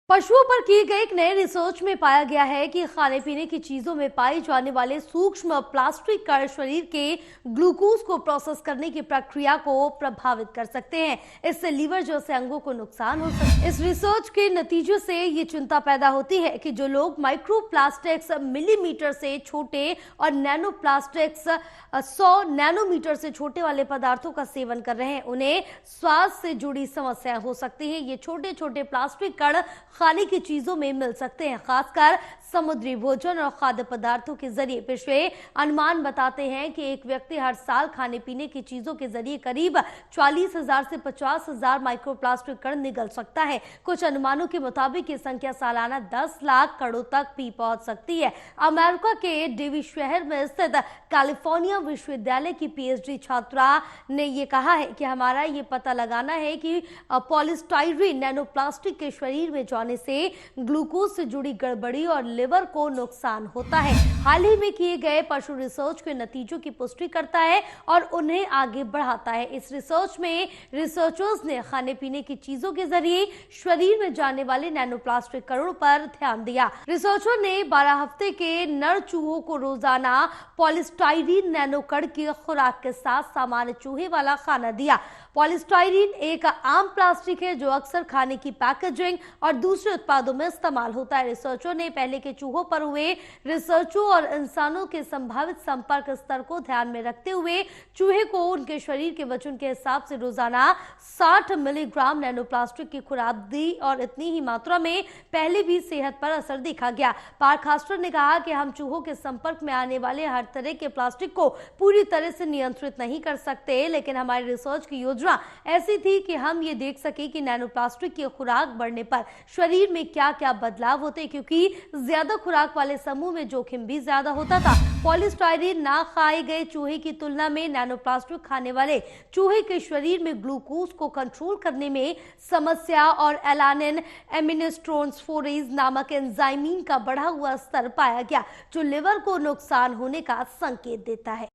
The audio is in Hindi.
पशुओं पर किए गए एक नए रिसर्च में पाया गया है कि खाने पीने की चीजों में पाए जाने वाले सूक्ष्म प्लास्टिक कण शरीर के ग्लूकोज को प्रोसेस करने की प्रक्रिया को प्रभावित कर सकते हैं। इससे लीवर जैसे अंगों को नुकसान हो सकता है। इस रिसर्च के नतीजों से ये चिंता पैदा होती है कि जो लोग माइक्रो प्लास्टिक्स मिलीमीटर से छोटे और नैनो प्लास्टिक्स 100 नैनोमीटर से छोटे वाले पदार्थों का सेवन कर रहे हैं, उन्हें स्वास्थ्य से जुड़ी समस्याएं हो सकती हैं। ये छोटे छोटे प्लास्टिक कण खाने की चीजों में मिल सकते हैं, खासकर समुद्री भोजन और खाद्य पदार्थों के जरिए। पिछले अनुमान बताते हैं कि एक व्यक्ति हर साल खाने पीने की चीजों के जरिए करीब 40,000 से 50,000 माइक्रोप्लास्टिक कण निगल सकता है। कुछ अनुमानों के मुताबिक ये संख्या सालाना 10 लाख कणों तक भी पहुंच सकती है। अमेरिका के डेवी शहर में स्थित कैलिफोर्निया विश्वविद्यालय की पीएचडी छात्रा ने यह कहा है कि हमारा ये पता लगाना है कि पॉलीस्टाइरीन नैनोप्लास्टिक के शरीर में जाने से ग्लूकोज से जुड़ी गड़बड़ी और लिवर को नुकसान होता है। हाल ही में किए गए पशु रिसर्च के नतीजों की पुष्टि करता है और उन्हें आगे बढ़ाता है। इस रिसर्च में रिसर्चर्स ने खाने पीने की चीजों के जरिए शरीर में जाने वाले नैनोप्लास्टिक कणों पर ध्यान दिया। रिसर्चर ने 12 हफ्ते के नर चूहों को रोजाना पॉलीस्टाइरीन नैनो कण की खुराक के साथ सामान्य चूहे वाला खाना दिया। पॉलीस्टाइरीन एक आम प्लास्टिक है जो अक्सर खाने की पैकेजिंग और दूसरे उत्पादों में इस्तेमाल होता है। रिसर्चर ने पहले के चूहों पर हुए रिसर्चों और इंसानों के संभावित संपर्क स्तर को ध्यान में रखते हुए चूहे को उनके शरीर के वजन के हिसाब से रोजाना 60 मिलीग्राम नैनोप्लास्टिक की खुराक दी और इतनी ही मात्रा में पहले भी सेहत पर असर देखा गया। पार्कहास्टर ने कहा कि हम चूहों के संपर्क में आने वाले हर तरह के प्लास्टिक को पूरी तरह से नियंत्रित नहीं कर सकते, लेकिन हमारी रिसर्च की योजना ऐसी थी कि हम ये देख सके कि नैनोप्लास्टिक की खुराक बढ़ने पर शरीर में क्या क्या बदलाव होते हैं, क्योंकि ज्यादा खुराक वाले समूह में जोखिम भी ज्यादा होता था। पॉलीस्टाइरीन ना खाए गए चूहे की तुलना में नैनोप्लास्टिक खाने वाले चूहे के शरीर में ग्लूकोज को कंट्रोल करने में समस्या और एलानिन एमिनोट्रांसफेरेज नामक एंजाइम का बढ़ा हुआ स्तर पाया गया, जो लिवर को नुकसान होने का संकेत देता है।